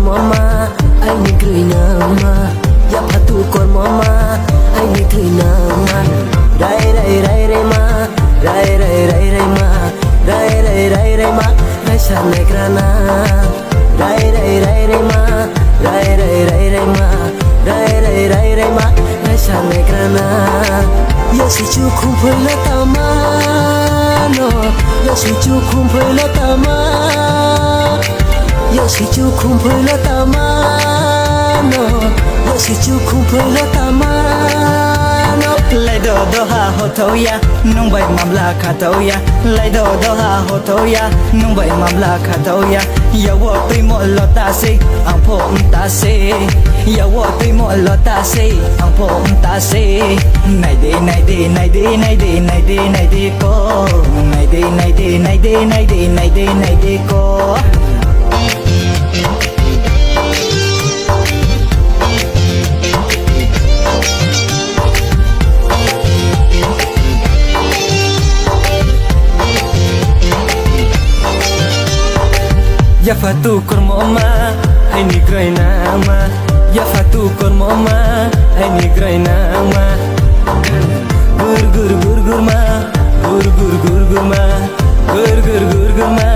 mama ai ni cười nama ya phatu kon mama ai ni cười nama rai rai rai rai ma rai rai rai rai ma rai rai rai rai ma rai sa ne krana rai rai rai rai ma rai rai rai rai ma rai rai rai rai ma rai sa ne krana ya si chu khum phơi la tama no ya si chu khum phơi la tama ya si chu khum phơi la tama no ya si chu khum phơi la tama no lại đồ ha hồ thâu ya nung bay mam la khát thâu ya lại đồ ha hồ thâu ya nung bay mam la khát thâu ya ya wo tui mo lo ta si ang pho ta si ya wo tui mo lo ta si ang pho ta si này đi này đi này đi này đi này đi này đi cô này đi này đi này đi này đi này đi này đi cô ya fatu kon mama ai ni grai nama ya fatu kon mama ai ni grai nama gur gur gur gur ma gur gur gur gur ma gur gur gur gur ma